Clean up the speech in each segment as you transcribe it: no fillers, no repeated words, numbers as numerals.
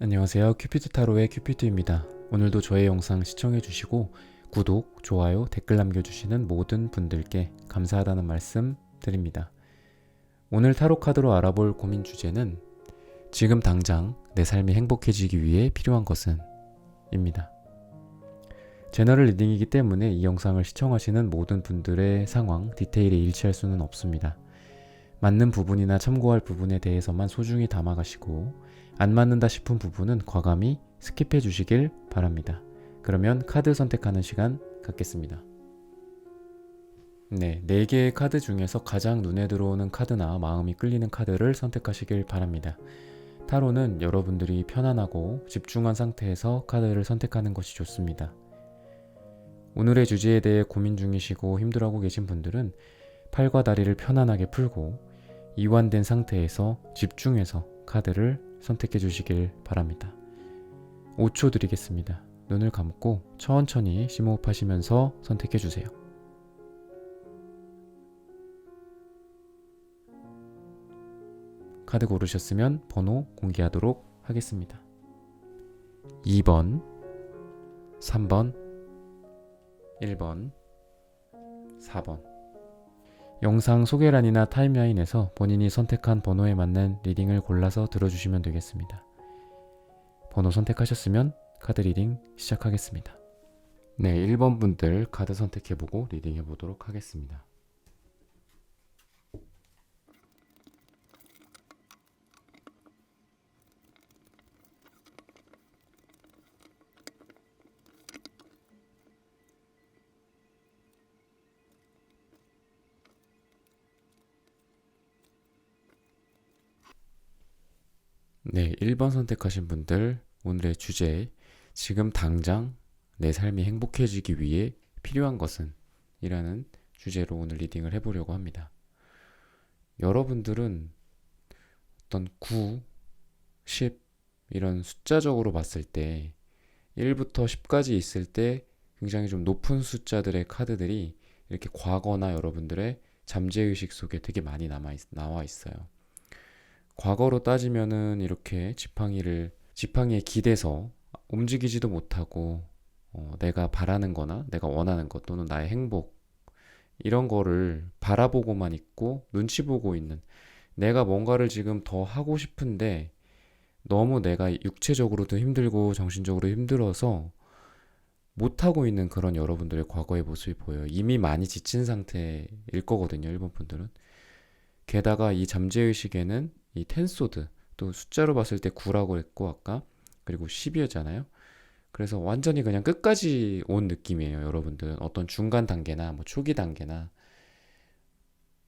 안녕하세요. 큐피드 타로의 큐피드입니다. 오늘도 저의 영상 시청해주시고 구독, 좋아요, 댓글 남겨주시는 모든 분들께 감사하다는 말씀 드립니다. 오늘 타로 카드로 알아볼 고민 주제는 지금 당장 내 삶이 행복해지기 위해 필요한 것은? 입니다. 제너럴 리딩이기 때문에 이 영상을 시청하시는 모든 분들의 상황, 디테일에 일치할 수는 없습니다. 맞는 부분이나 참고할 부분에 대해서만 소중히 담아가시고 안 맞는다 싶은 부분은 과감히 스킵해 주시길 바랍니다. 그러면 카드 선택하는 시간 갖겠습니다. 네, 4개의 카드 중에서 가장 눈에 들어오는 카드나 마음이 끌리는 카드를 선택하시길 바랍니다. 타로는 여러분들이 편안하고 집중한 상태에서 카드를 선택하는 것이 좋습니다. 오늘의 주제에 대해 고민 중이시고 힘들어하고 계신 분들은 팔과 다리를 편안하게 풀고 이완된 상태에서 집중해서 카드를 선택해 주시길 바랍니다. 5초 드리겠습니다. 눈을 감고 천천히 심호흡하시면서 선택해 주세요. 카드 고르셨으면 번호 공개하도록 하겠습니다. 2번, 3번, 1번, 4번. 영상 소개란이나 타임라인에서 본인이 선택한 번호에 맞는 리딩을 골라서 들어주시면 되겠습니다. 번호 선택하셨으면 카드 리딩 시작하겠습니다. 네, 1번 분들 카드 선택해보고 리딩 해보도록 하겠습니다. 네, 1번 선택하신 분들 오늘의 주제 지금 당장 내 삶이 행복해지기 위해 필요한 것은? 이라는 주제로 오늘 리딩을 해보려고 합니다. 여러분들은 어떤 9, 10 이런 숫자적으로 봤을 때 1부터 10까지 있을 때 굉장히 좀 높은 숫자들의 카드들이 이렇게 과거나 여러분들의 잠재의식 속에 되게 많이 나와 있어요. 과거로 따지면은 이렇게 지팡이에 기대서 움직이지도 못하고 내가 바라는 거나 내가 원하는 것 또는 나의 행복 이런 거를 바라보고만 있고 눈치 보고 있는, 내가 뭔가를 지금 더 하고 싶은데 너무 내가 육체적으로도 힘들고 정신적으로 힘들어서 못하고 있는 그런 여러분들의 과거의 모습이 보여요. 이미 많이 지친 상태일 거거든요, 일본 분들은. 게다가 이 잠재의식에는 이 텐소드, 또 숫자로 봤을 때 9라고 했고 아까, 그리고 10이었잖아요. 그래서 완전히 그냥 끝까지 온 느낌이에요. 여러분들은 어떤 중간 단계나 뭐 초기 단계나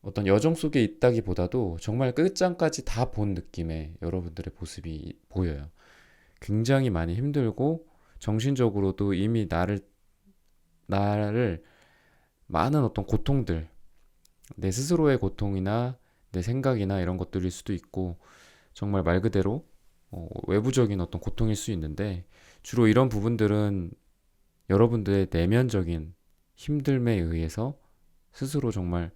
어떤 여정 속에 있다기보다도 정말 끝장까지 다 본 느낌의 여러분들의 모습이 보여요. 굉장히 많이 힘들고 정신적으로도 이미 나를 많은 어떤 고통들, 내 스스로의 고통이나 내 생각이나 이런 것들일 수도 있고 정말 말 그대로 외부적인 어떤 고통일 수 있는데, 주로 이런 부분들은 여러분들의 내면적인 힘듦에 의해서 스스로 정말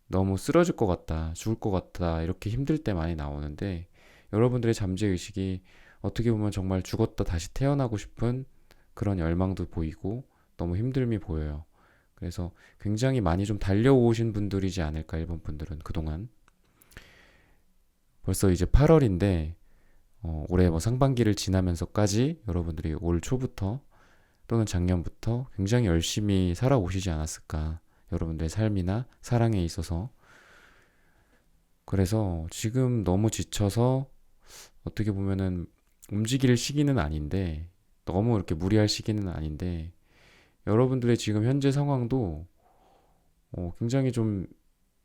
너무 쓰러질 것 같다, 죽을 것 같다 이렇게 힘들 때 많이 나오는데, 여러분들의 잠재의식이 어떻게 보면 정말 죽었다 다시 태어나고 싶은 그런 열망도 보이고 너무 힘듦이 보여요. 그래서 굉장히 많이 좀 달려오신 분들이지 않을까, 일본 분들은 그동안. 벌써 이제 8월인데 올해 뭐 상반기를 지나면서까지 여러분들이 올 초부터 또는 작년부터 굉장히 열심히 살아오시지 않았을까, 여러분들의 삶이나 사랑에 있어서. 그래서 지금 너무 지쳐서 어떻게 보면은 움직일 시기는 아닌데, 너무 이렇게 무리할 시기는 아닌데, 여러분들의 지금 현재 상황도 굉장히 좀,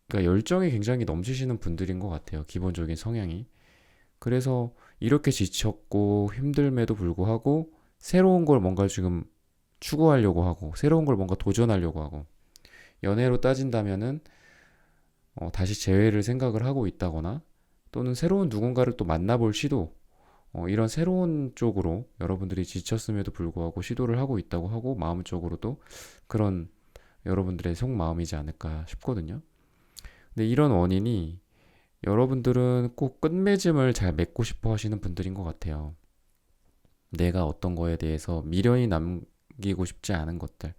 그러니까 열정이 굉장히 넘치시는 분들인 것 같아요. 기본적인 성향이. 그래서 이렇게 지쳤고 힘듦에도 불구하고 새로운 걸 뭔가 지금 추구하려고 하고, 새로운 걸 뭔가 도전하려고 하고, 연애로 따진다면은 다시 재회를 생각을 하고 있다거나 또는 새로운 누군가를 또 만나볼 시도, 이런 새로운 쪽으로 여러분들이 지쳤음에도 불구하고 시도를 하고 있다고 하고, 마음적으로도 그런 여러분들의 속마음이지 않을까 싶거든요. 근데 이런 원인이 여러분들은 꼭 끝맺음을 잘 맺고 싶어 하시는 분들인 것 같아요. 내가 어떤 거에 대해서 미련이 남기고 싶지 않은 것들,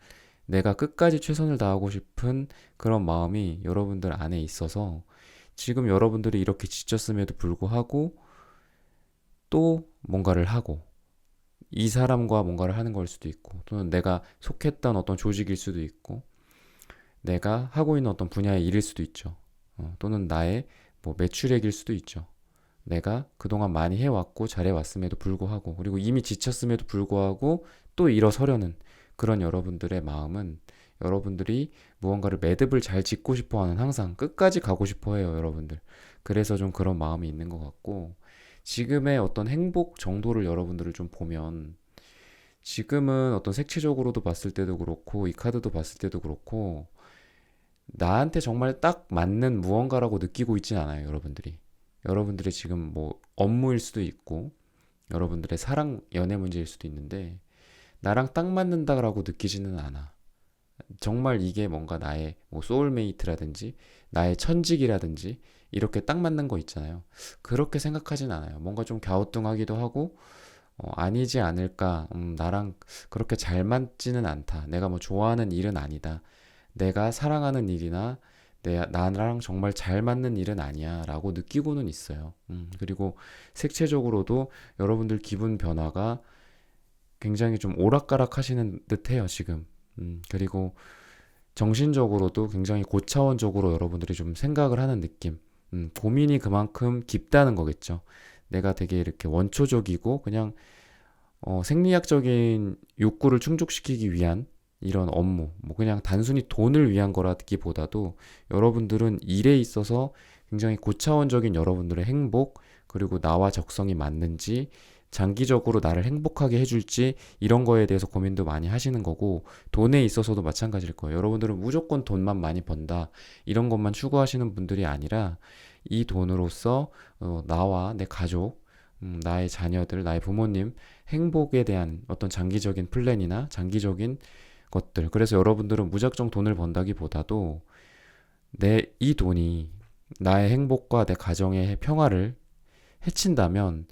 내가 끝까지 최선을 다하고 싶은 그런 마음이 여러분들 안에 있어서 지금 여러분들이 이렇게 지쳤음에도 불구하고 또 뭔가를 하고 이 사람과 뭔가를 하는 걸 수도 있고 또는 내가 속했던 어떤 조직일 수도 있고 내가 하고 있는 어떤 분야의 일일 수도 있죠. 또는 나의 뭐 매출액일 수도 있죠. 내가 그동안 많이 해왔고 잘해왔음에도 불구하고 그리고 이미 지쳤음에도 불구하고 또 일어서려는 그런 여러분들의 마음은 여러분들이 무언가를 매듭을 잘 짓고 싶어 하는 항상 끝까지 가고 싶어 해요, 여러분들. 그래서 좀 그런 마음이 있는 것 같고 지금의 어떤 행복 정도를 여러분들을 좀 보면 지금은 어떤 색채적으로도 봤을 때도 그렇고 이 카드도 봤을 때도 그렇고 나한테 정말 딱 맞는 무언가라고 느끼고 있진 않아요, 여러분들이. 여러분들의 지금 뭐 업무일 수도 있고 여러분들의 사랑 연애 문제일 수도 있는데 나랑 딱 맞는다라고 느끼지는 않아. 정말 이게 뭔가 나의 뭐 소울메이트라든지 나의 천직이라든지 이렇게 딱 맞는 거 있잖아요. 그렇게 생각하진 않아요. 뭔가 좀 갸우뚱하기도 하고 아니지 않을까. 나랑 그렇게 잘 맞지는 않다. 내가 뭐 좋아하는 일은 아니다. 내가 사랑하는 일이나 나랑 정말 잘 맞는 일은 아니야 라고 느끼고는 있어요. 그리고 색채적으로도 여러분들 기분 변화가 굉장히 좀 오락가락 하시는 듯 해요, 지금. 그리고 정신적으로도 굉장히 고차원적으로 여러분들이 좀 생각을 하는 느낌. 고민이 그만큼 깊다는 거겠죠. 내가 되게 이렇게 원초적이고 그냥 생리학적인 욕구를 충족시키기 위한 이런 업무, 뭐 그냥 단순히 돈을 위한 거라기보다도 여러분들은 일에 있어서 굉장히 고차원적인 여러분들의 행복, 그리고 나와 적성이 맞는지, 장기적으로 나를 행복하게 해줄지, 이런 거에 대해서 고민도 많이 하시는 거고, 돈에 있어서도 마찬가지일 거예요. 여러분들은 무조건 돈만 많이 번다, 이런 것만 추구하시는 분들이 아니라, 이 돈으로서 나와 내 가족, 나의 자녀들, 나의 부모님, 행복에 대한 어떤 장기적인 플랜이나 장기적인 것들. 그래서 여러분들은 무작정 돈을 번다기보다도 내 이 돈이 나의 행복과 내 가정의 평화를 해친다면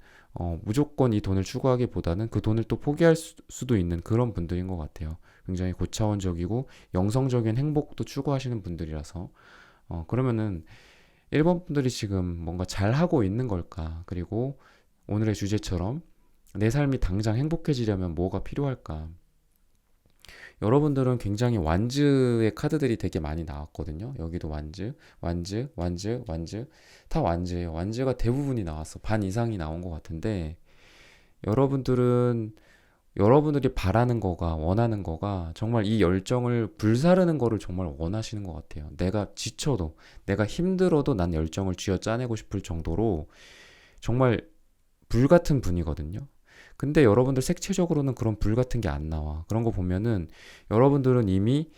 무조건 이 돈을 추구하기보다는 그 돈을 또 포기할 수도 있는 그런 분들인 것 같아요. 굉장히 고차원적이고 영성적인 행복도 추구하시는 분들이라서 그러면은 1번 분들이 지금 뭔가 잘하고 있는 걸까? 그리고 오늘의 주제처럼 내 삶이 당장 행복해지려면 뭐가 필요할까? 여러분들은 굉장히 완즈의 카드들이 되게 많이 나왔거든요. 여기도 완즈, 완즈, 완즈, 완즈. 다 완즈예요. 완즈가 대부분이 나왔어. 반 이상이 나온 것 같은데 여러분들은 여러분들이 바라는 거가 원하는 거가 정말 이 열정을 불사르는 거를 정말 원하시는 것 같아요. 내가 지쳐도 내가 힘들어도 난 열정을 쥐어짜내고 싶을 정도로 정말 불같은 분이거든요. 근데 여러분들 색채적으로는 그런 불 같은 게 안 나와. 그런 거 보면은 여러분들은 이미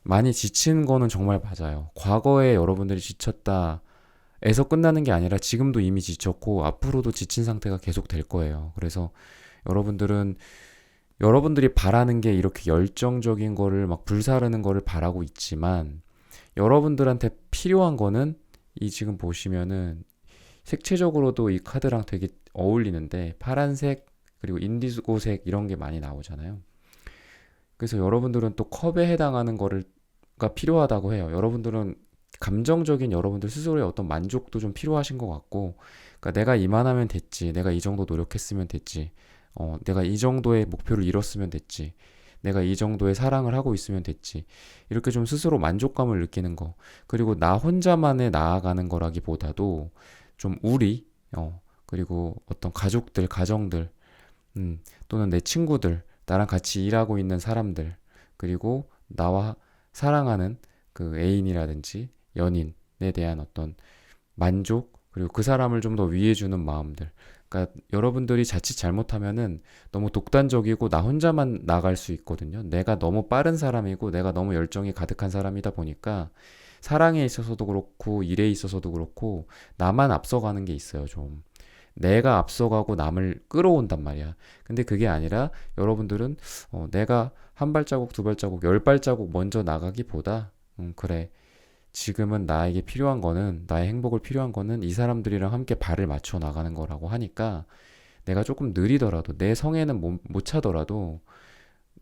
많이 지친 거는 정말 맞아요. 과거에 여러분들이 지쳤다 에서 끝나는 게 아니라 지금도 이미 지쳤고 앞으로도 지친 상태가 계속 될 거예요. 그래서 여러분들은 여러분들이 바라는 게 이렇게 열정적인 거를 막 불사르는 거를 바라고 있지만 여러분들한테 필요한 거는 이 지금 보시면은 색채적으로도 이 카드랑 되게 어울리는데 파란색 그리고 인디고색 이런 게 많이 나오잖아요. 그래서 여러분들은 또 컵에 해당하는 거가 필요하다고 해요. 여러분들은 감정적인 여러분들 스스로의 어떤 만족도 좀 필요하신 것 같고, 그러니까 내가 이만하면 됐지, 내가 이 정도 노력했으면 됐지, 내가 이 정도의 목표를 이뤘으면 됐지, 내가 이 정도의 사랑을 하고 있으면 됐지. 이렇게 좀 스스로 만족감을 느끼는 거. 그리고 나 혼자만의 나아가는 거라기보다도 좀 우리, 그리고 어떤 가족들, 가정들, 또는 내 친구들, 나랑 같이 일하고 있는 사람들, 그리고 나와 사랑하는 그 애인이라든지 연인에 대한 어떤 만족, 그리고 그 사람을 좀 더 위해주는 마음들. 그러니까 여러분들이 자칫 잘못하면은 너무 독단적이고 나 혼자만 나갈 수 있거든요. 내가 너무 빠른 사람이고 내가 너무 열정이 가득한 사람이다 보니까 사랑에 있어서도 그렇고 일에 있어서도 그렇고 나만 앞서가는 게 있어요, 좀. 내가 앞서가고 남을 끌어온단 말이야. 근데 그게 아니라 여러분들은 내가 한 발자국, 두 발자국, 열 발자국 먼저 나가기보다 그래. 지금은 나에게 필요한 거는 나의 행복을 필요한 거는 이 사람들이랑 함께 발을 맞춰 나가는 거라고 하니까 내가 조금 느리더라도 내 성에는 못 차더라도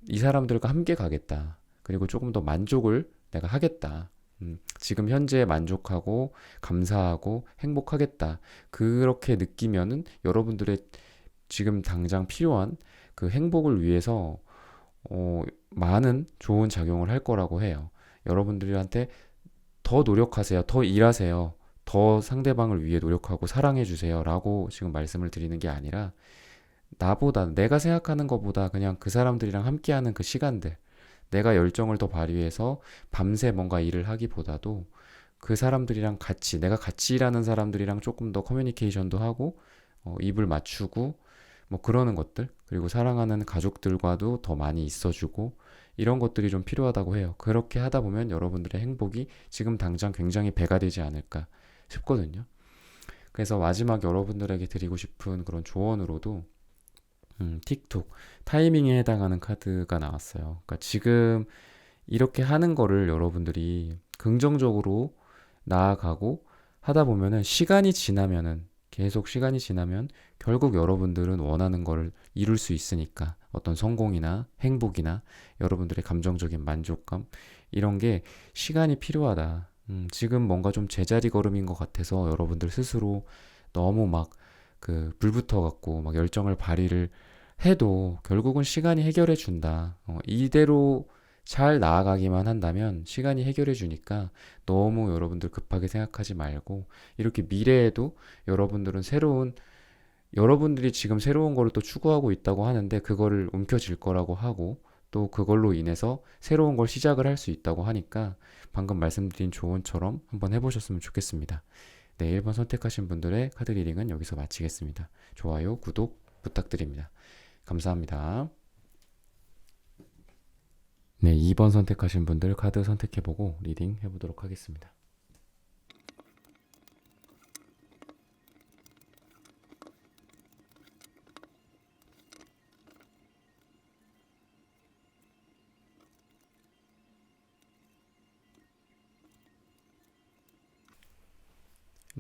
이 사람들과 함께 가겠다. 그리고 조금 더 만족을 내가 하겠다. 지금 현재에 만족하고 감사하고 행복하겠다. 그렇게 느끼면은 여러분들의 지금 당장 필요한 그 행복을 위해서 많은 좋은 작용을 할 거라고 해요. 여러분들한테 더 노력하세요. 더 일하세요. 더 상대방을 위해 노력하고 사랑해 주세요. 라고 지금 말씀을 드리는 게 아니라 나보다 내가 생각하는 것보다 그냥 그 사람들이랑 함께하는 그 시간들 내가 열정을 더 발휘해서 밤새 뭔가 일을 하기보다도 그 사람들이랑 같이 내가 같이 일하는 사람들이랑 조금 더 커뮤니케이션도 하고 입을 맞추고 뭐 그러는 것들 그리고 사랑하는 가족들과도 더 많이 있어주고 이런 것들이 좀 필요하다고 해요. 그렇게 하다 보면 여러분들의 행복이 지금 당장 굉장히 배가 되지 않을까 싶거든요. 그래서 마지막 여러분들에게 드리고 싶은 그런 조언으로도 틱톡 타이밍에 해당하는 카드가 나왔어요. 그러니까 지금 이렇게 하는 거를 여러분들이 긍정적으로 나아가고 하다 보면은 시간이 지나면은 계속 시간이 지나면 결국 여러분들은 원하는 거를 이룰 수 있으니까 어떤 성공이나 행복이나 여러분들의 감정적인 만족감 이런 게 시간이 필요하다. 지금 뭔가 좀 제자리 걸음인 것 같아서 여러분들 스스로 너무 막 그 불붙어 갖고 막 열정을 발휘를 해도 결국은 시간이 해결해 준다. 이대로 잘 나아가기만 한다면 시간이 해결해 주니까 너무 여러분들 급하게 생각하지 말고 이렇게 미래에도 여러분들은 여러분들이 지금 새로운 거를 또 추구하고 있다고 하는데 그거를 움켜쥘 거라고 하고 또 그걸로 인해서 새로운 걸 시작을 할 수 있다고 하니까 방금 말씀드린 조언처럼 한번 해보셨으면 좋겠습니다. 네, 1번 선택하신 분들의 카드 리딩은 여기서 마치겠습니다. 좋아요, 구독 부탁드립니다. 감사합니다. 네, 2번 선택하신 분들 카드 선택해보고 리딩 해보도록 하겠습니다.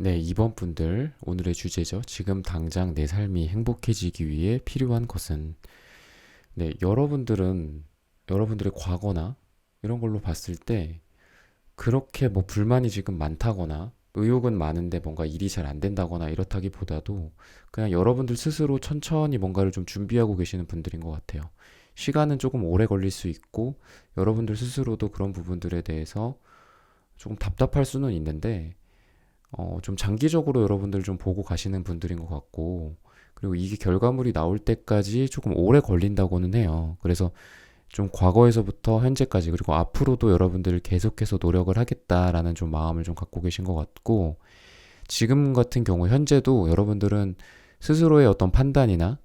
네, 2번 분들 오늘의 주제죠. 지금 당장 내 삶이 행복해지기 위해 필요한 것은 네, 여러분들의 과거나 이런 걸로 봤을 때 그렇게 뭐 불만이 지금 많다거나 의욕은 많은데 뭔가 일이 잘 안 된다거나 이렇다기보다도 그냥 여러분들 스스로 천천히 뭔가를 좀 준비하고 계시는 분들인 것 같아요. 시간은 조금 오래 걸릴 수 있고 여러분들 스스로도 그런 부분들에 대해서 조금 답답할 수는 있는데 좀 장기적으로 여러분들 좀 보고 가시는 분들인 것 같고 그리고 이게 결과물이 나올 때까지 조금 오래 걸린다고는 해요. 그래서 좀 과거에서부터 현재까지 그리고 앞으로도 여러분들 계속해서 노력을 하겠다라는 좀 마음을 좀 갖고 계신 것 같고 지금 같은 경우 현재도 여러분들은 스스로의 어떤 판단이나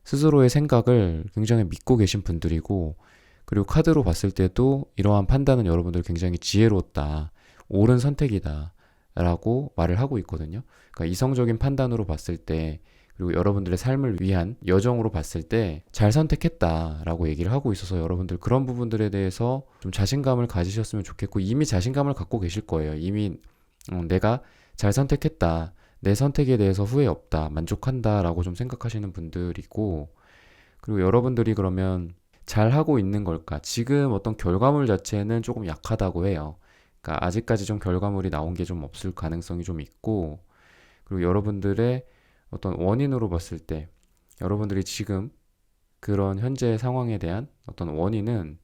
스스로의 생각을 굉장히 믿고 계신 분들이고 그리고 카드로 봤을 때도 이러한 판단은 여러분들 굉장히 지혜로웠다. 옳은 선택이다. 라고 말을 하고 있거든요. 그러니까 이성적인 판단으로 봤을 때 그리고 여러분들의 삶을 위한 여정으로 봤을 때 잘 선택했다라고 얘기를 하고 있어서 여러분들 그런 부분들에 대해서 좀 자신감을 가지셨으면 좋겠고 이미 자신감을 갖고 계실 거예요. 이미 내가 잘 선택했다. 내 선택에 대해서 후회 없다. 만족한다라고 좀 생각하시는 분들이고 그리고 여러분들이 그러면 잘 하고 있는 걸까? 지금 어떤 결과물 자체는 조금 약하다고 해요. 그러니까 아직까지 좀 결과물이 나온 게 좀 없을 가능성이 좀 있고 그리고 여러분들의 어떤 원인으로 봤을 때 여러분들이 지금 그런 현재 상황에 대한 어떤 원인은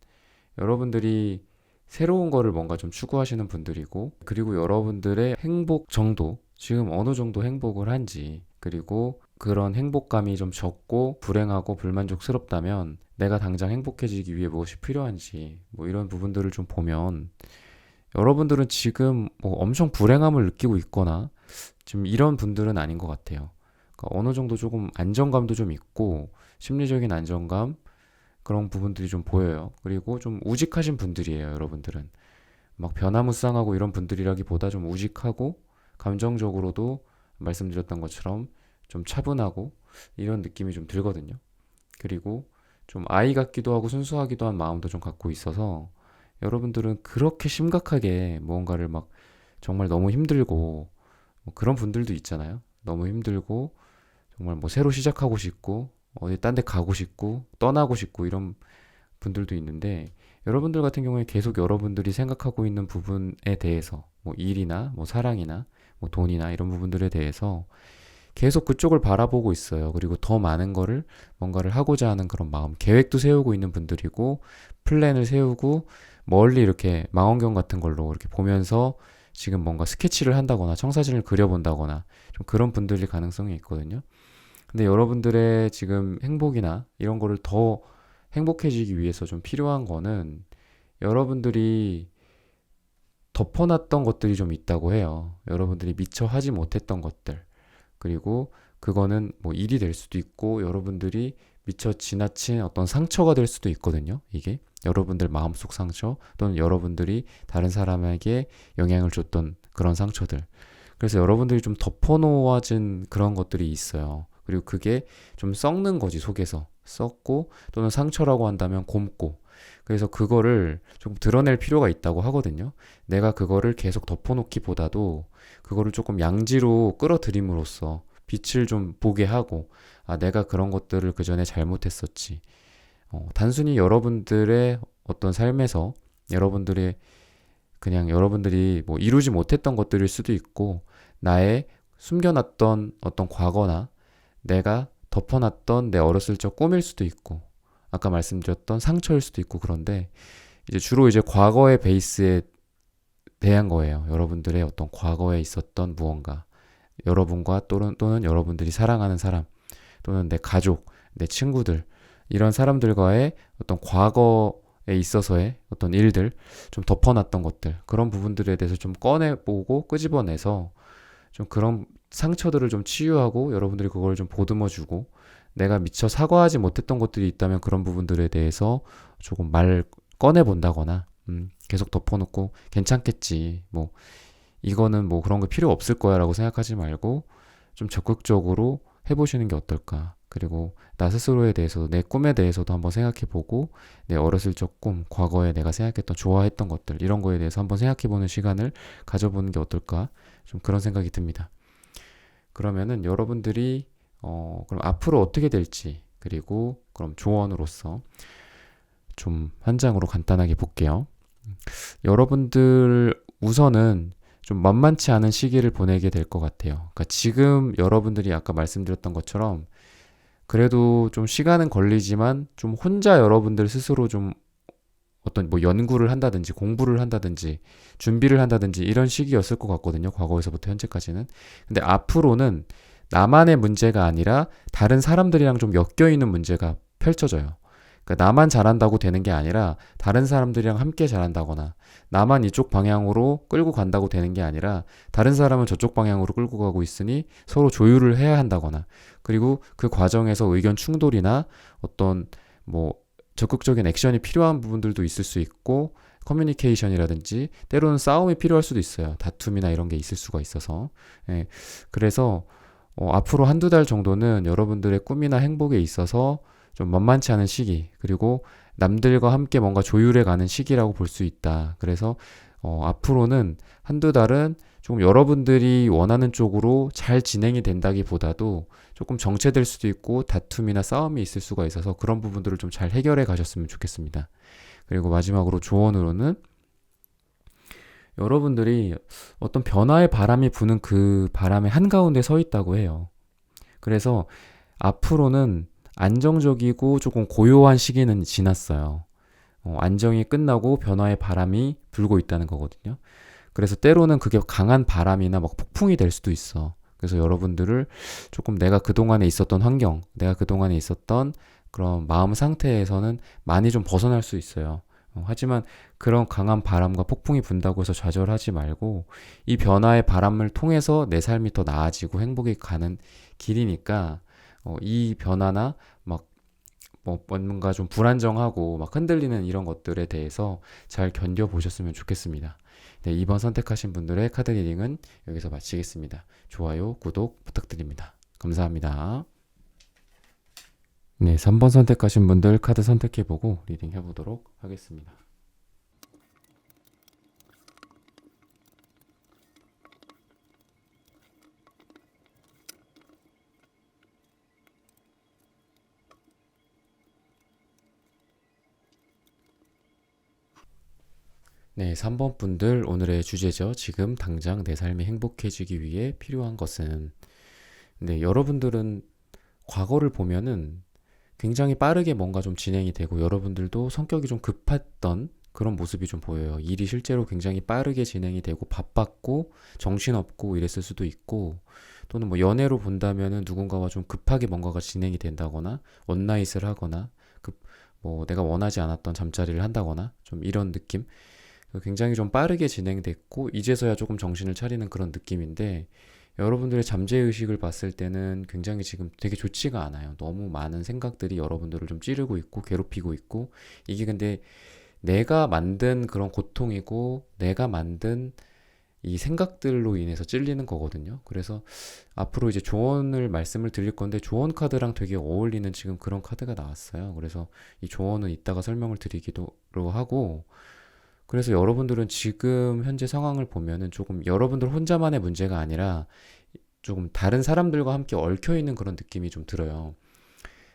여러분들이 새로운 거를 뭔가 좀 추구하시는 분들이고 그리고 여러분들의 행복 정도 지금 어느 정도 행복을 한지 그리고 그런 행복감이 좀 적고 불행하고 불만족스럽다면 내가 당장 행복해지기 위해 무엇이 필요한지 뭐 이런 부분들을 좀 보면 여러분들은 지금 뭐 엄청 불행함을 느끼고 있거나 지금 이런 분들은 아닌 것 같아요. 그러니까 어느 정도 조금 안정감도 좀 있고 심리적인 안정감 그런 부분들이 좀 보여요. 그리고 좀 우직하신 분들이에요, 여러분들은. 막 변화무쌍하고 이런 분들이라기보다 좀 우직하고 감정적으로도 말씀드렸던 것처럼 좀 차분하고 이런 느낌이 좀 들거든요. 그리고 좀 아이 같기도 하고 순수하기도 한 마음도 좀 갖고 있어서 여러분들은 그렇게 심각하게 무언가를 막 정말 너무 힘들고 뭐 그런 분들도 있잖아요. 너무 힘들고 정말 뭐 새로 시작하고 싶고 어디 딴 데 가고 싶고 떠나고 싶고 이런 분들도 있는데 여러분들 같은 경우에 계속 여러분들이 생각하고 있는 부분에 대해서 뭐 일이나 뭐 사랑이나 뭐 돈이나 이런 부분들에 대해서 계속 그쪽을 바라보고 있어요. 그리고 더 많은 거를 뭔가를 하고자 하는 그런 마음, 계획도 세우고 있는 분들이고 플랜을 세우고 멀리 이렇게 망원경 같은 걸로 이렇게 보면서 지금 뭔가 스케치를 한다거나 청사진을 그려본다거나 좀 그런 분들일 가능성이 있거든요. 근데 여러분들의 지금 행복이나 이런 거를 더 행복해지기 위해서 좀 필요한 거는 여러분들이 덮어놨던 것들이 좀 있다고 해요. 여러분들이 미처 하지 못했던 것들. 그리고 그거는 뭐 일이 될 수도 있고 여러분들이 미처 지나친 어떤 상처가 될 수도 있거든요. 이게 여러분들 마음속 상처 또는 여러분들이 다른 사람에게 영향을 줬던 그런 상처들. 그래서 여러분들이 좀 덮어놓아진 그런 것들이 있어요. 그리고 그게 좀 썩는 거지, 속에서. 썩고 또는 상처라고 한다면 곪고. 그래서 그거를 좀 드러낼 필요가 있다고 하거든요. 내가 그거를 계속 덮어놓기보다도 그거를 조금 양지로 끌어들임으로써 빛을 좀 보게 하고, 아, 내가 그런 것들을 그 전에 잘못했었지. 단순히 여러분들의 어떤 삶에서 여러분들의 그냥 여러분들이 뭐 이루지 못했던 것들일 수도 있고, 나의 숨겨놨던 어떤 과거나 내가 덮어놨던 내 어렸을 적 꿈일 수도 있고, 아까 말씀드렸던 상처일 수도 있고, 그런데 이제 주로 이제 과거의 베이스에 대한 거예요. 여러분들의 어떤 과거에 있었던 무언가, 여러분과 또는 여러분들이 사랑하는 사람, 또는 내 가족, 내 친구들, 이런 사람들과의 어떤 과거에 있어서의 어떤 일들, 좀 덮어놨던 것들, 그런 부분들에 대해서 좀 꺼내보고 끄집어내서 좀 그런 상처들을 좀 치유하고 여러분들이 그걸 좀 보듬어주고, 내가 미처 사과하지 못했던 것들이 있다면 그런 부분들에 대해서 조금 말 꺼내본다거나, 계속 덮어놓고 괜찮겠지, 뭐 이거는 뭐 그런 거 필요 없을 거야 라고 생각하지 말고 좀 적극적으로 해보시는 게 어떨까. 그리고 나 스스로에 대해서도, 내 꿈에 대해서도 한번 생각해보고, 내 어렸을 적 꿈, 과거에 내가 생각했던 좋아했던 것들, 이런 거에 대해서 한번 생각해보는 시간을 가져보는 게 어떨까, 좀 그런 생각이 듭니다. 그러면은 여러분들이 그럼 앞으로 어떻게 될지, 그리고 그럼 조언으로서 좀 한 장으로 간단하게 볼게요. 여러분들 우선은 좀 만만치 않은 시기를 보내게 될 것 같아요. 그러니까 지금 여러분들이 아까 말씀드렸던 것처럼 그래도 좀 시간은 걸리지만 좀 혼자 여러분들 스스로 좀 어떤 뭐 연구를 한다든지 공부를 한다든지 준비를 한다든지 이런 시기였을 것 같거든요. 과거에서부터 현재까지는. 근데 앞으로는 나만의 문제가 아니라 다른 사람들이랑 좀 엮여 있는 문제가 펼쳐져요. 그러니까 나만 잘한다고 되는 게 아니라 다른 사람들이랑 함께 잘한다거나, 나만 이쪽 방향으로 끌고 간다고 되는 게 아니라 다른 사람은 저쪽 방향으로 끌고 가고 있으니 서로 조율을 해야 한다거나, 그리고 그 과정에서 의견 충돌이나 어떤 뭐 적극적인 액션이 필요한 부분들도 있을 수 있고, 커뮤니케이션이라든지 때로는 싸움이 필요할 수도 있어요. 다툼이나 이런 게 있을 수가 있어서. 예, 그래서 앞으로 한두 달 정도는 여러분들의 꿈이나 행복에 있어서 좀 만만치 않은 시기, 그리고 남들과 함께 뭔가 조율해 가는 시기라고 볼 수 있다. 그래서 앞으로는 한두 달은 조금 여러분들이 원하는 쪽으로 잘 진행이 된다기보다도 조금 정체될 수도 있고 다툼이나 싸움이 있을 수가 있어서 그런 부분들을 좀 잘 해결해 가셨으면 좋겠습니다. 그리고 마지막으로 조언으로는 여러분들이 어떤 변화의 바람이 부는 그 바람의 한가운데 서 있다고 해요. 그래서 앞으로는 안정적이고 조금 고요한 시기는 지났어요. 안정이 끝나고 변화의 바람이 불고 있다는 거거든요. 그래서 때로는 그게 강한 바람이나 막 폭풍이 될 수도 있어. 그래서 여러분들을 조금 내가 그동안에 있었던 환경, 내가 그동안에 있었던 그런 마음 상태에서는 많이 좀 벗어날 수 있어요. 하지만 그런 강한 바람과 폭풍이 분다고 해서 좌절하지 말고, 이 변화의 바람을 통해서 내 삶이 더 나아지고 행복이 가는 길이니까, 이 변화나 막 뭐 뭔가 좀 불안정하고 막 흔들리는 이런 것들에 대해서 잘 견뎌보셨으면 좋겠습니다. 네, 이번 선택하신 분들의 카드 리딩은 여기서 마치겠습니다. 좋아요, 구독 부탁드립니다. 감사합니다. 네, 3번 선택하신 분들 카드 선택해보고 리딩 해보도록 하겠습니다. 네, 3번 분들 오늘의 주제죠. 지금 당장 내 삶이 행복해지기 위해 필요한 것은. 네, 여러분들은 과거를 보면은 굉장히 빠르게 뭔가 좀 진행이 되고 여러분들도 성격이 좀 급했던 그런 모습이 좀 보여요. 일이 실제로 굉장히 빠르게 진행이 되고 바빴고 정신없고 이랬을 수도 있고, 또는 뭐 연애로 본다면은 누군가와 좀 급하게 뭔가가 진행이 된다거나 원나잇을 하거나 뭐 내가 원하지 않았던 잠자리를 한다거나 좀 이런 느낌. 굉장히 좀 빠르게 진행됐고 이제서야 조금 정신을 차리는 그런 느낌인데, 여러분들의 잠재의식을 봤을 때는 굉장히 지금 되게 좋지가 않아요. 너무 많은 생각들이 여러분들을 좀 찌르고 있고 괴롭히고 있고, 이게 근데 내가 만든 그런 고통이고 내가 만든 이 생각들로 인해서 찔리는 거거든요. 그래서 앞으로 이제 조언을 말씀을 드릴 건데, 조언 카드랑 되게 어울리는 지금 그런 카드가 나왔어요. 그래서 이 조언은 이따가 설명을 드리기도 하고, 그래서 여러분들은 지금 현재 상황을 보면은 조금 여러분들 혼자만의 문제가 아니라 조금 다른 사람들과 함께 얽혀 있는 그런 느낌이 좀 들어요.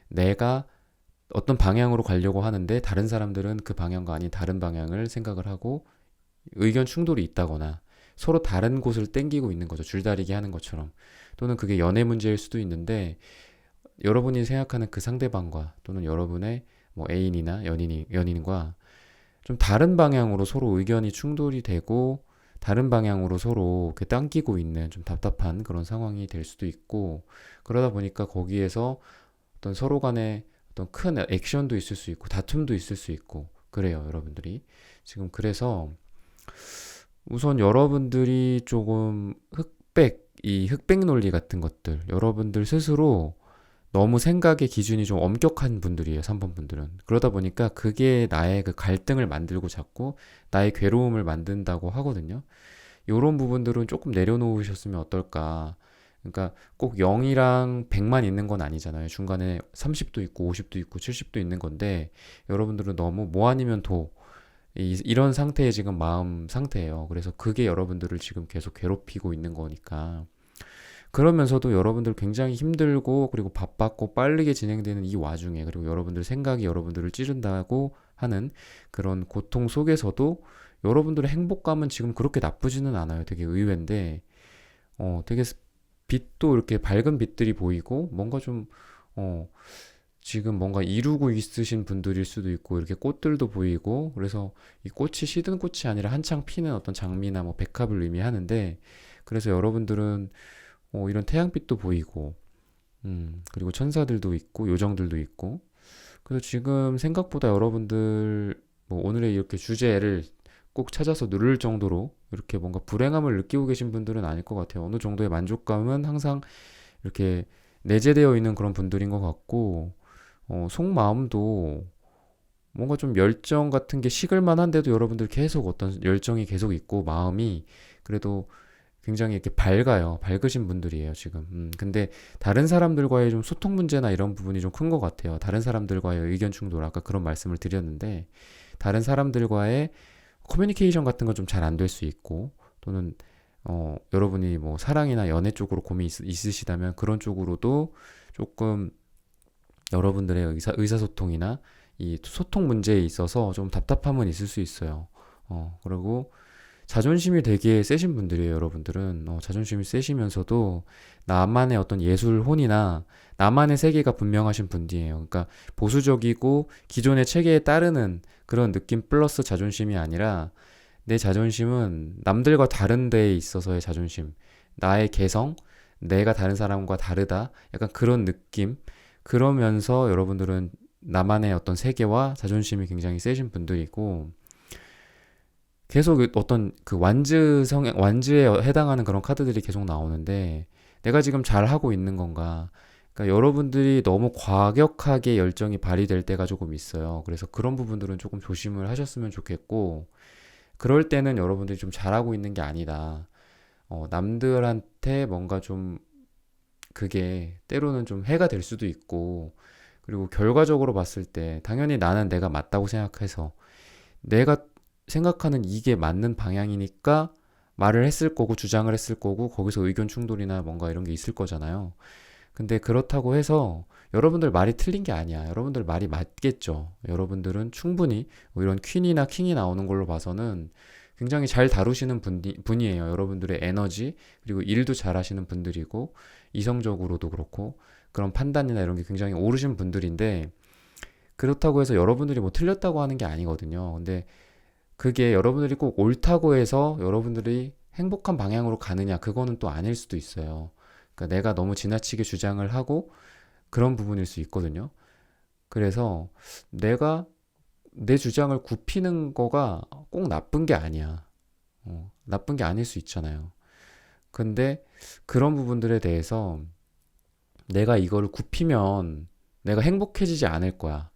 내가 어떤 방향으로 가려고 하는데 다른 사람들은 그 방향과 아닌 다른 방향을 생각을 하고 의견 충돌이 있다거나 서로 다른 곳을 땡기고 있는 거죠. 줄다리기 하는 것처럼. 또는 그게 연애 문제일 수도 있는데, 여러분이 생각하는 그 상대방과 또는 여러분의 뭐 애인이나 연인과 좀 다른 방향으로 서로 의견이 충돌이 되고 다른 방향으로 서로 이렇게 당기고 있는 좀 답답한 그런 상황이 될 수도 있고, 그러다 보니까 거기에서 어떤 서로 간에 어떤 큰 액션도 있을 수 있고 다툼도 있을 수 있고 그래요, 여러분들이 지금. 그래서 우선 여러분들이 조금 이 흑백 논리 같은 것들, 여러분들 스스로 너무 생각의 기준이 좀 엄격한 분들이에요, 3번 분들은. 그러다 보니까 그게 나의 그 갈등을 만들고 자꾸 나의 괴로움을 만든다고 하거든요. 요런 부분들은 조금 내려놓으셨으면 어떨까. 그러니까 꼭 0이랑 100만 있는 건 아니잖아요. 중간에 30도 있고 50도 있고 70도 있는 건데, 여러분들은 너무 뭐 아니면 도 이런 상태의 지금 마음 상태예요. 그래서 그게 여러분들을 지금 계속 괴롭히고 있는 거니까. 그러면서도 여러분들 굉장히 힘들고 그리고 바빴고 빠르게 진행되는 이 와중에, 그리고 여러분들 생각이 여러분들을 찌른다고 하는 그런 고통 속에서도 여러분들의 행복감은 지금 그렇게 나쁘지는 않아요. 되게 의외인데, 되게 빛도 이렇게 밝은 빛들이 보이고 뭔가 좀 어, 지금 뭔가 이루고 있으신 분들일 수도 있고, 이렇게 꽃들도 보이고, 그래서 이 꽃이 시든 꽃이 아니라 한창 피는 어떤 장미나 뭐 백합을 의미하는데, 그래서 여러분들은 이런 태양빛도 보이고, 그리고 천사들도 있고, 요정들도 있고, 그래서 지금 생각보다 여러분들 뭐 오늘의 이렇게 주제를 꼭 찾아서 누를 정도로 이렇게 뭔가 불행함을 느끼고 계신 분들은 아닐 것 같아요. 어느 정도의 만족감은 항상 이렇게 내재되어 있는 그런 분들인 것 같고, 속마음도 뭔가 좀 열정 같은 게 식을 만한데도 여러분들 계속 어떤 열정이 계속 있고, 마음이 그래도 굉장히 이렇게 밝아요. 밝으신 분들이에요, 지금. 근데 다른 사람들과의 좀 소통 문제나 이런 부분이 좀 큰 것 같아요. 다른 사람들과의 의견 충돌, 아까 그런 말씀을 드렸는데, 다른 사람들과의 커뮤니케이션 같은 건 좀 잘 안 될 수 있고, 또는 여러분이 뭐 사랑이나 연애 쪽으로 고민이 있으시다면 그런 쪽으로도 조금 여러분들의 의사소통이나 이 소통 문제에 있어서 좀 답답함은 있을 수 있어요. 그리고 자존심이 되게 세신 분들이에요, 여러분들은. 자존심이 세시면서도 나만의 어떤 예술혼이나 나만의 세계가 분명하신 분들이에요. 그러니까 보수적이고 기존의 체계에 따르는 그런 느낌 플러스 자존심이 아니라, 내 자존심은 남들과 다른 데에 있어서의 자존심, 나의 개성, 내가 다른 사람과 다르다, 약간 그런 느낌. 그러면서 여러분들은 나만의 어떤 세계와 자존심이 굉장히 세신 분들이고, 계속 어떤 그 완즈에 해당하는 그런 카드들이 계속 나오는데, 내가 지금 잘 하고 있는 건가? 그러니까 여러분들이 너무 과격하게 열정이 발휘될 때가 조금 있어요. 그래서 그런 부분들은 조금 조심을 하셨으면 좋겠고, 그럴 때는 여러분들이 좀 잘하고 있는 게 아니다. 남들한테 뭔가 좀 그게 때로는 좀 해가 될 수도 있고, 그리고 결과적으로 봤을 때 당연히 나는 내가 맞다고 생각해서 내가 생각하는 이게 맞는 방향이니까 말을 했을 거고 주장을 했을 거고, 거기서 의견 충돌이나 뭔가 이런 게 있을 거잖아요. 근데 그렇다고 해서 여러분들 말이 틀린 게 아니야. 여러분들 말이 맞겠죠. 여러분들은 충분히 뭐 이런 퀸이나 킹이 나오는 걸로 봐서는 굉장히 잘 다루시는 분이에요. 여러분들의 에너지, 그리고 일도 잘 하시는 분들이고, 이성적으로도 그렇고, 그런 판단이나 이런 게 굉장히 오르신 분들인데, 그렇다고 해서 여러분들이 뭐 틀렸다고 하는 게 아니거든요. 근데 그게 여러분들이 꼭 옳다고 해서 여러분들이 행복한 방향으로 가느냐, 그거는 또 아닐 수도 있어요. 그러니까 내가 너무 지나치게 주장을 하고 그런 부분일 수 있거든요. 그래서 내가 내 주장을 굽히는 거가 꼭 나쁜 게 아니야. 나쁜 게 아닐 수 있잖아요. 근데 그런 부분들에 대해서 내가 이거를 굽히면 내가 행복해지지 않을 거야.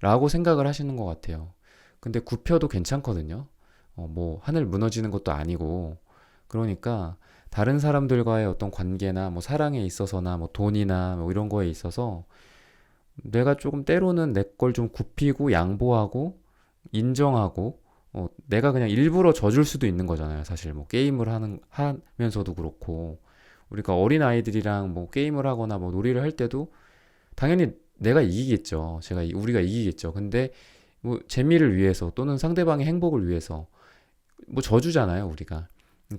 라고 생각을 하시는 것 같아요. 근데 굽혀도 괜찮거든요. 뭐 하늘 무너지는 것도 아니고. 그러니까 다른 사람들과의 어떤 관계나 뭐 사랑에 있어서나 뭐 돈이나 뭐 이런 거에 있어서 내가 조금 때로는 내 걸 좀 굽히고 양보하고 인정하고 내가 그냥 일부러 져줄 수도 있는 거잖아요. 사실 뭐 게임을 하면서도 그렇고 우리가 어린 아이들이랑 뭐 게임을 하거나 뭐 놀이를 할 때도 당연히 내가 이기겠죠. 우리가 이기겠죠. 근데 뭐 재미를 위해서 또는 상대방의 행복을 위해서 뭐 져주잖아요. 우리가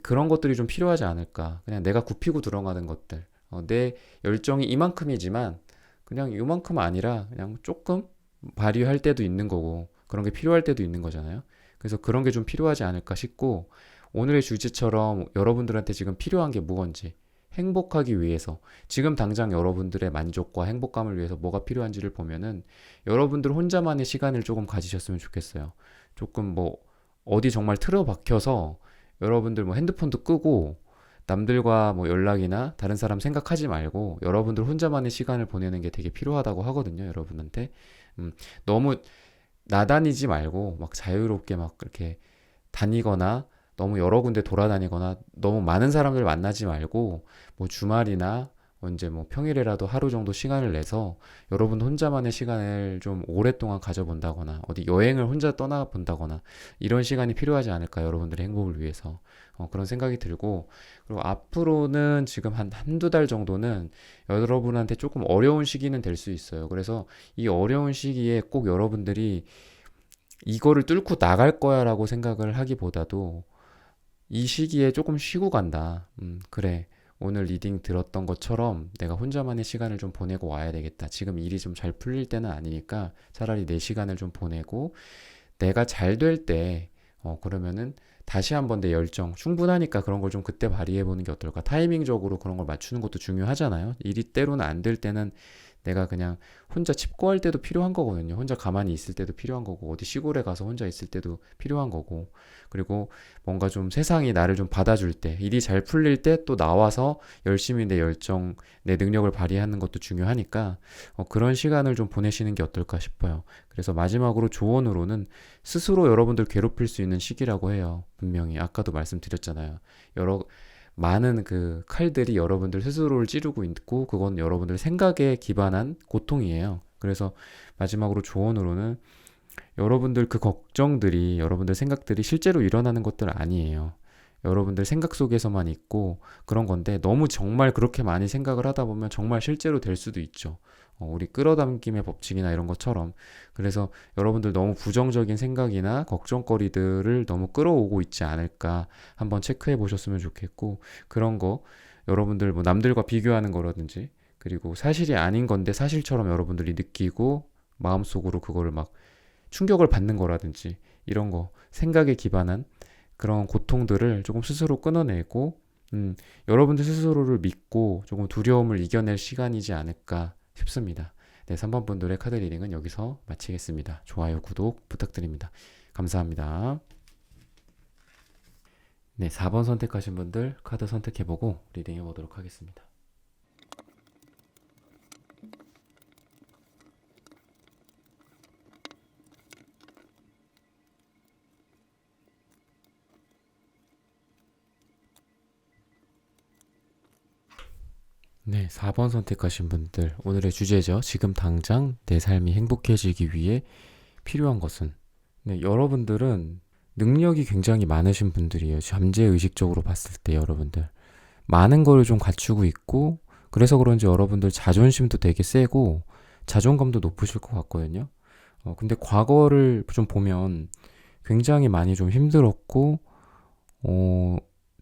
그런 것들이 좀 필요하지 않을까. 그냥 내가 굽히고 들어가는 것들. 내 열정이 이만큼이지만 그냥 이만큼 아니라 그냥 조금 발휘할 때도 있는 거고 그런 게 필요할 때도 있는 거잖아요. 그래서 그런 게 좀 필요하지 않을까 싶고 오늘의 주제처럼 여러분들한테 지금 필요한 게 무언지 행복하기 위해서 지금 당장 여러분들의 만족과 행복감을 위해서 뭐가 필요한지를 보면은 여러분들 혼자만의 시간을 조금 가지셨으면 좋겠어요. 조금 뭐 어디 정말 틀어박혀서 여러분들 뭐 핸드폰도 끄고 남들과 뭐 연락이나 다른 사람 생각하지 말고 여러분들 혼자만의 시간을 보내는 게 되게 필요하다고 하거든요, 여러분한테. 너무 나다니지 말고 막 자유롭게 막 그렇게 다니거나 너무 여러 군데 돌아다니거나 너무 많은 사람들 만나지 말고 뭐 주말이나 언제 뭐 평일에라도 하루 정도 시간을 내서 여러분 혼자만의 시간을 좀 오랫동안 가져본다거나 어디 여행을 혼자 떠나본다거나 이런 시간이 필요하지 않을까 여러분들의 행복을 위해서 그런 생각이 들고 그리고 앞으로는 지금 한 한두 달 정도는 여러분한테 조금 어려운 시기는 될 수 있어요. 그래서 이 어려운 시기에 꼭 여러분들이 이거를 뚫고 나갈 거야라고 생각을 하기보다도 이 시기에 조금 쉬고 간다. 그래. 오늘 리딩 들었던 것처럼 내가 혼자만의 시간을 좀 보내고 와야 되겠다. 지금 일이 좀 잘 풀릴 때는 아니니까 차라리 내 시간을 좀 보내고 내가 잘 될 때, 그러면은 다시 한번 내 열정 충분하니까 그런 걸 좀 그때 발휘해 보는 게 어떨까. 타이밍적으로 그런 걸 맞추는 것도 중요하잖아요. 일이 때로는 안 될 때는 내가 그냥 혼자 칩거할 때도 필요한 거거든요. 혼자 가만히 있을 때도 필요한 거고, 어디 시골에 가서 혼자 있을 때도 필요한 거고, 그리고 뭔가 좀 세상이 나를 좀 받아줄 때, 일이 잘 풀릴 때 또 나와서 열심히 내 열정, 내 능력을 발휘하는 것도 중요하니까, 그런 시간을 좀 보내시는 게 어떨까 싶어요. 그래서 마지막으로 조언으로는 스스로 여러분들 괴롭힐 수 있는 시기라고 해요. 분명히. 아까도 말씀드렸잖아요. 많은 그 칼들이 여러분들 스스로를 찌르고 있고 그건 여러분들 생각에 기반한 고통이에요. 그래서 마지막으로 조언으로는 여러분들 그 걱정들이 여러분들 생각들이 실제로 일어나는 것들 아니에요. 여러분들 생각 속에서만 있고 그런 건데 너무 정말 그렇게 많이 생각을 하다 보면 정말 실제로 될 수도 있죠. 우리 끌어당김의 법칙이나 이런 것처럼 그래서 여러분들 너무 부정적인 생각이나 걱정거리들을 너무 끌어오고 있지 않을까 한번 체크해 보셨으면 좋겠고 그런 거 여러분들 뭐 남들과 비교하는 거라든지 그리고 사실이 아닌 건데 사실처럼 여러분들이 느끼고 마음속으로 그거를 막 충격을 받는 거라든지 이런 거 생각에 기반한 그런 고통들을 조금 스스로 끊어내고 여러분들 스스로를 믿고 조금 두려움을 이겨낼 시간이지 않을까 싶습니다. 네, 3번 분들의 카드 리딩은 여기서 마치겠습니다. 좋아요, 구독 부탁드립니다. 감사합니다. 네, 4번 선택하신 분들 카드 선택해보고 리딩해 보도록 하겠습니다. 네, 4번 선택하신 분들 오늘의 주제죠. 지금 당장 내 삶이 행복해지기 위해 필요한 것은 네, 여러분들은 능력이 굉장히 많으신 분들이에요. 잠재의식적으로 봤을 때 여러분들 많은 거를 좀 갖추고 있고 그래서 그런지 여러분들 자존심도 되게 세고 자존감도 높으실 것 같거든요. 근데 과거를 좀 보면 굉장히 많이 좀 힘들었고, 어,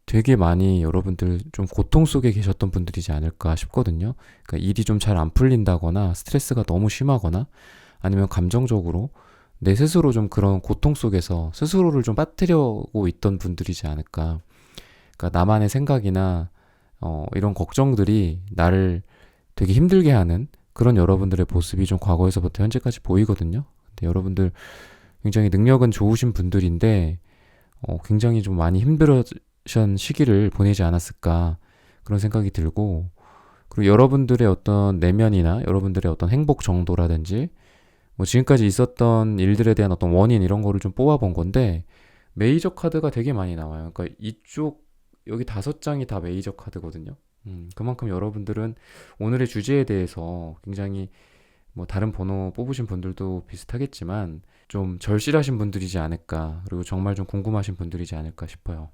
되게 많이 여러분들 좀 고통 속에 계셨던 분들이지 않을까 싶거든요. 그러니까 일이 좀 잘 안 풀린다거나 스트레스가 너무 심하거나 아니면 감정적으로 내 스스로 좀 그런 고통 속에서 스스로를 좀 빠뜨리고 있던 분들이지 않을까. 그러니까 나만의 생각이나 이런 걱정들이 나를 되게 힘들게 하는 그런 여러분들의 모습이 좀 과거에서부터 현재까지 보이거든요. 근데 여러분들 굉장히 능력은 좋으신 분들인데 굉장히 좀 많이 힘들었던 시기를 보내지 않았을까 그런 생각이 들고, 그리고 여러분들의 어떤 내면이나 여러분들의 어떤 행복 정도라든지 뭐 지금까지 있었던 일들에 대한 어떤 원인 이런 거를 좀 뽑아본 건데 메이저 카드가 되게 많이 나와요. 그러니까 이쪽 여기 5장이 다 메이저 카드거든요. 그만큼 여러분들은 오늘의 주제에 대해서 굉장히 뭐 다른 번호 뽑으신 분들도 비슷하겠지만 좀 절실하신 분들이지 않을까, 그리고 정말 좀 궁금하신 분들이지 않을까 싶어요.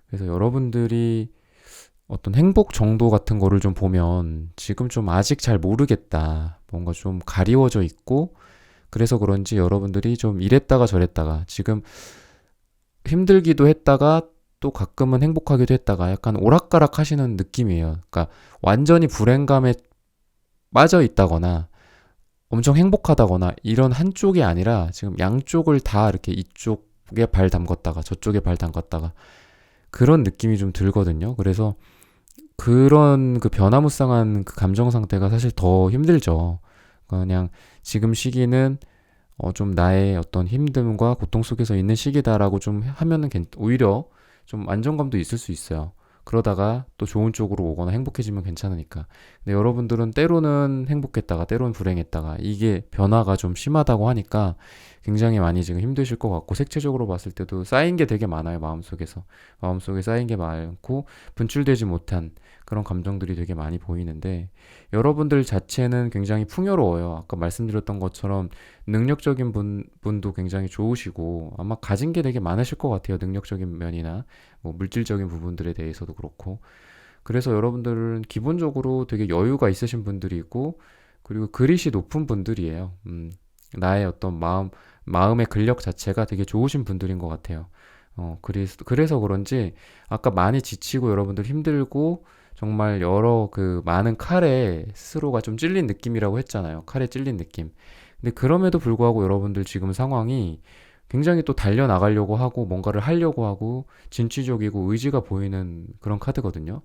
그래서 여러분들이 어떤 행복 정도 같은 거를 좀 보면 지금 좀 아직 잘 모르겠다, 뭔가 좀 가리워져 있고, 그래서 그런지 여러분들이 좀 이랬다가 저랬다가 지금 힘들기도 했다가 또 가끔은 행복하기도 했다가 약간 오락가락 하시는 느낌이에요. 그러니까 완전히 불행감에 빠져 있다거나 엄청 행복하다거나 이런 한쪽이 아니라 지금 양쪽을 다 이렇게 이쪽에 발 담갔다가 저쪽에 발 담갔다가 그런 느낌이 좀 들거든요. 그래서 그런 그 변화무쌍한 그 감정 상태가 사실 더 힘들죠. 그냥 지금 시기는 좀 나의 어떤 힘듦과 고통 속에서 있는 시기다라고 좀 하면은 오히려 좀 안정감도 있을 수 있어요. 그러다가 또 좋은 쪽으로 오거나 행복해지면 괜찮으니까. 근데 여러분들은 때로는 행복했다가 때로는 불행했다가 이게 변화가 좀 심하다고 하니까 굉장히 많이 지금 힘드실 것 같고, 색채적으로 봤을 때도 쌓인 게 되게 많아요. 마음속에서. 마음속에 쌓인 게 많고 분출되지 못한 그런 감정들이 되게 많이 보이는데, 여러분들 자체는 굉장히 풍요로워요. 아까 말씀드렸던 것처럼 능력적인 분도 굉장히 좋으시고 아마 가진 게 되게 많으실 것 같아요. 능력적인 면이나 뭐 물질적인 부분들에 대해서도 그렇고. 그래서 여러분들은 기본적으로 되게 여유가 있으신 분들이고, 그리고 그릿이 높은 분들이에요. 나의 어떤 마음의 근력 자체가 되게 좋으신 분들인 것 같아요. 그래서 그런지 아까 많이 지치고 여러분들 힘들고 정말 여러 그 많은 칼에 스스로가 좀 찔린 느낌이라고 했잖아요. 칼에 찔린 느낌. 근데 그럼에도 불구하고 여러분들 지금 상황이 굉장히 또 달려나가려고 하고 뭔가를 하려고 하고 진취적이고 의지가 보이는 그런 카드거든요.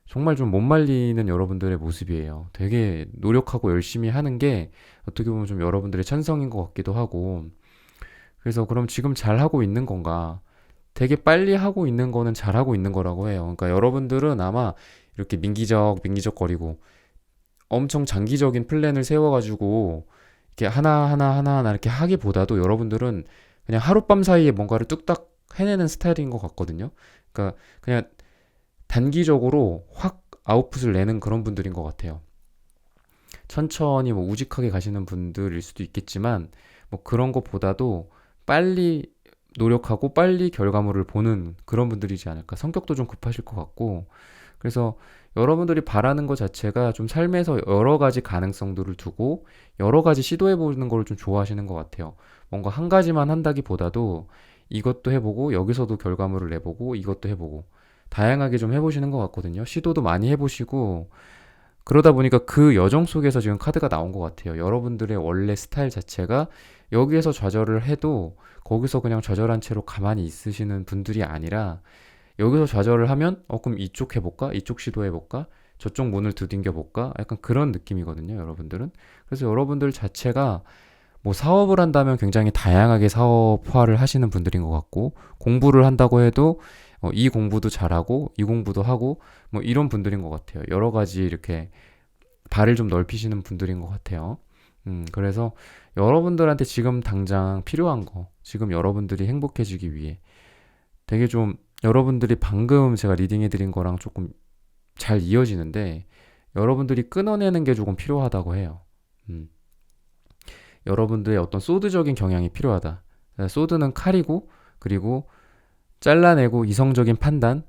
정말 좀 못 말리는 여러분들의 모습이에요. 되게 노력하고 열심히 하는 게 어떻게 보면 좀 여러분들의 천성인 것 같기도 하고. 그래서 그럼 지금 잘하고 있는 건가? 되게 빨리 하고 있는 거는 잘하고 있는 거라고 해요. 그러니까 여러분들은 아마 이렇게 민기적거리고 엄청 장기적인 플랜을 세워가지고 이렇게 하나하나 이렇게 하기보다도 여러분들은 그냥 하룻밤 사이에 뭔가를 뚝딱 해내는 스타일인 것 같거든요. 그러니까 그냥 단기적으로 확 아웃풋을 내는 그런 분들인 것 같아요. 천천히 뭐 우직하게 가시는 분들일 수도 있겠지만 뭐 그런 것보다도 빨리 노력하고 빨리 결과물을 보는 그런 분들이지 않을까. 성격도 좀 급하실 것 같고. 그래서 여러분들이 바라는 것 자체가 좀 삶에서 여러 가지 가능성들을 두고 여러 가지 시도해보는 걸 좀 좋아하시는 것 같아요. 뭔가 한 가지만 한다기보다도 이것도 해보고 여기서도 결과물을 내보고 이것도 해보고 다양하게 좀 해보시는 것 같거든요. 시도도 많이 해보시고 그러다 보니까 그 여정 속에서 지금 카드가 나온 것 같아요. 여러분들의 원래 스타일 자체가 여기에서 좌절을 해도 거기서 그냥 좌절한 채로 가만히 있으시는 분들이 아니라 여기서 좌절을 하면 그럼 이쪽 해볼까? 이쪽 시도해볼까? 저쪽 문을 두들겨볼까? 약간 그런 느낌이거든요, 여러분들은. 그래서 여러분들 자체가 뭐 사업을 한다면 굉장히 다양하게 사업화를 하시는 분들인 것 같고, 공부를 한다고 해도 이 공부도 잘하고 이 공부도 하고 뭐 이런 분들인 것 같아요. 여러 가지 이렇게 발을 좀 넓히시는 분들인 것 같아요. 그래서 여러분들한테 지금 당장 필요한 거, 지금 여러분들이 행복해지기 위해 되게 좀 여러분들이 방금 제가 리딩해드린 거랑 조금 잘 이어지는데 여러분들이 끊어내는 게 조금 필요하다고 해요. 음, 여러분들의 어떤 소드적인 경향이 필요하다. 소드는 칼이고, 그리고 잘라내고 이성적인 판단,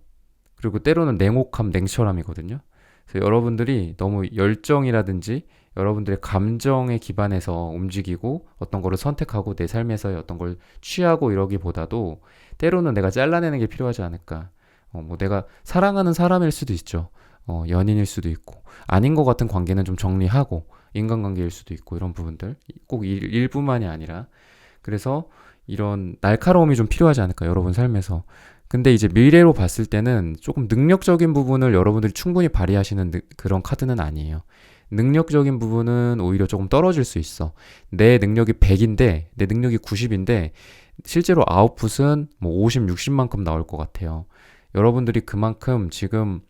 그리고 때로는 냉혹함, 냉철함이거든요. 그래서 여러분들이 너무 열정이라든지 여러분들의 감정에 기반해서 움직이고 어떤 거를 선택하고 내 삶에서의 어떤 걸 취하고 이러기보다도 때로는 내가 잘라내는 게 필요하지 않을까. 뭐 내가 사랑하는 사람일 수도 있죠. 연인일 수도 있고 아닌 것 같은 관계는 좀 정리하고 인간관계일 수도 있고 이런 부분들 꼭 일부만이 아니라 그래서 이런 날카로움이 좀 필요하지 않을까 여러분 삶에서. 근데 이제 미래로 봤을 때는 조금 능력적인 부분을 여러분들이 충분히 발휘하시는 그런 카드는 아니에요. 능력적인 부분은 오히려 조금 떨어질 수 있어. 내 능력이 100인데 내 능력이 90인데 실제로 아웃풋은 뭐 50, 60만큼 나올 것 같아요. 여러분들이 그만큼 지금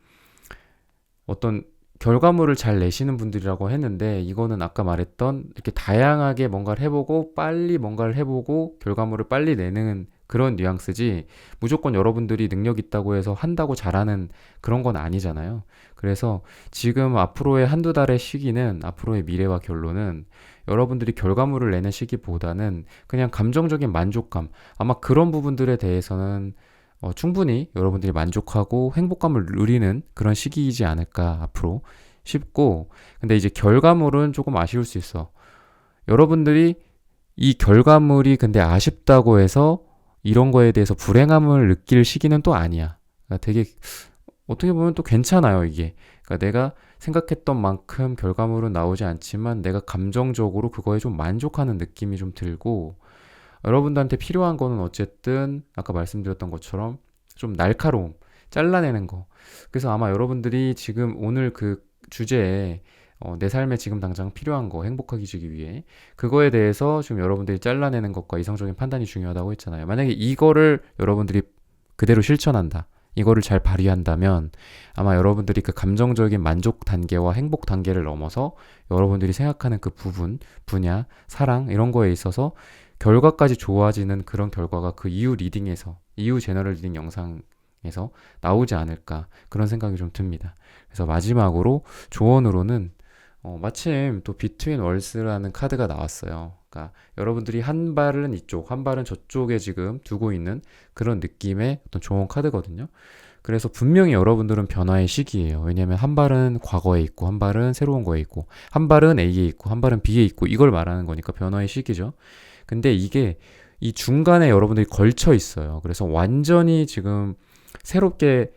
어떤 결과물을 잘 내시는 분들이라고 했는데 이거는 아까 말했던 이렇게 다양하게 뭔가를 해보고 빨리 뭔가를 해보고 결과물을 빨리 내는 그런 뉘앙스지 무조건 여러분들이 능력 있다고 해서 한다고 잘하는 그런 건 아니잖아요. 그래서 지금 앞으로의 한두 달의 시기는 앞으로의 미래와 결론은 여러분들이 결과물을 내는 시기보다는 그냥 감정적인 만족감 아마 그런 부분들에 대해서는 충분히 여러분들이 만족하고 행복감을 누리는 그런 시기이지 않을까 앞으로 싶고 근데 이제 결과물은 조금 아쉬울 수 있어. 여러분들이 이 결과물이 근데 아쉽다고 해서 이런 거에 대해서 불행함을 느낄 시기는 또 아니야. 그러니까 되게 어떻게 보면 또 괜찮아요 이게. 그러니까 내가 생각했던 만큼 결과물은 나오지 않지만 내가 감정적으로 그거에 좀 만족하는 느낌이 좀 들고 여러분들한테 필요한 거는 어쨌든 아까 말씀드렸던 것처럼 좀 날카로움, 잘라내는 거. 그래서 아마 여러분들이 지금 오늘 그 주제에 내 삶에 지금 당장 필요한 거, 행복해지기 위해 그거에 대해서 좀 여러분들이 잘라내는 것과 이성적인 판단이 중요하다고 했잖아요. 만약에 이거를 여러분들이 그대로 실천한다. 이거를 잘 발휘한다면 아마 여러분들이 그 감정적인 만족 단계와 행복 단계를 넘어서 여러분들이 생각하는 그 부분, 분야, 사랑 이런 거에 있어서 결과까지 좋아지는 그런 결과가 그 이후 리딩에서 이후 제너럴 리딩 영상에서 나오지 않을까 그런 생각이 좀 듭니다. 그래서 마지막으로 조언으로는 마침 또 비트윈 월스라는 카드가 나왔어요. 그러니까 여러분들이 한 발은 이쪽, 한 발은 저쪽에 지금 두고 있는 그런 느낌의 어떤 조언 카드거든요. 그래서 분명히 여러분들은 변화의 시기예요. 왜냐하면 한 발은 과거에 있고, 한 발은 새로운 거에 있고, 한 발은 A에 있고, 한 발은 B에 있고, 이걸 말하는 거니까 변화의 시기죠. 근데 이게 이 중간에 여러분들이 걸쳐 있어요. 그래서 완전히 지금 새롭게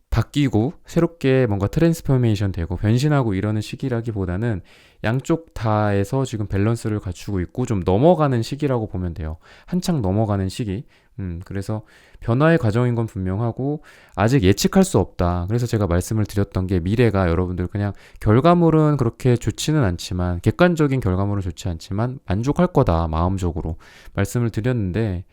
바뀌고 새롭게 뭔가 트랜스포메이션 되고 변신하고 이러는 시기라기보다는 양쪽 다에서 지금 밸런스를 갖추고 있고 좀 넘어가는 시기라고 보면 돼요. 한창 넘어가는 시기. 그래서 변화의 과정인 건 분명하고 아직 예측할 수 없다. 그래서 제가 말씀을 드렸던 게 미래가 여러분들 그냥 결과물은 그렇게 좋지는 않지만 객관적인 결과물은 좋지 않지만 만족할 거다. 마음적으로 말씀을 드렸는데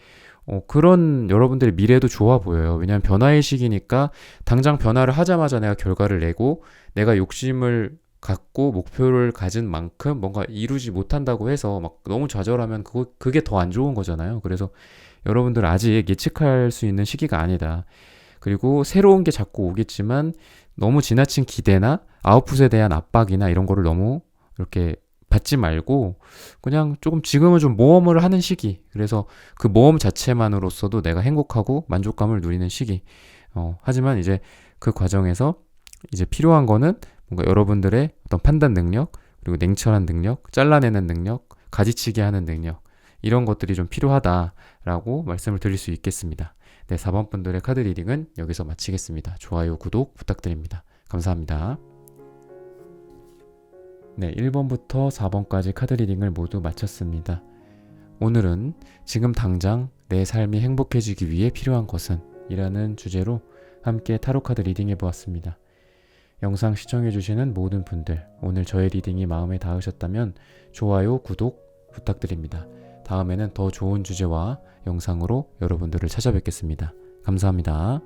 그런 여러분들의 미래도 좋아 보여요. 왜냐하면 변화의 시기니까 당장 변화를 하자마자 내가 결과를 내고 내가 욕심을 갖고 목표를 가진 만큼 뭔가 이루지 못한다고 해서 막 너무 좌절하면 그게 더 안 좋은 거잖아요. 그래서 여러분들 아직 예측할 수 있는 시기가 아니다. 그리고 새로운 게 자꾸 오겠지만 너무 지나친 기대나 아웃풋에 대한 압박이나 이런 거를 너무 이렇게 받지 말고 그냥 조금 지금은 좀 모험을 하는 시기. 그래서 그 모험 자체만으로서도 내가 행복하고 만족감을 누리는 시기. 하지만 이제 그 과정에서 이제 필요한 거는 뭔가 여러분들의 어떤 판단 능력, 그리고 냉철한 능력, 잘라내는 능력, 가지치기 하는 능력 이런 것들이 좀 필요하다라고 말씀을 드릴 수 있겠습니다. 네, 4번 분들의 카드 리딩은 여기서 마치겠습니다. 좋아요, 구독 부탁드립니다. 감사합니다. 네, 1번부터 4번까지 카드 리딩을 모두 마쳤습니다. 오늘은 지금 당장 내 삶이 행복해지기 위해 필요한 것은? 이라는 주제로 함께 타로 카드 리딩해 보았습니다. 영상 시청해주시는 모든 분들, 오늘 저의 리딩이 마음에 닿으셨다면 좋아요, 구독 부탁드립니다. 다음에는 더 좋은 주제와 영상으로 여러분들을 찾아뵙겠습니다. 감사합니다.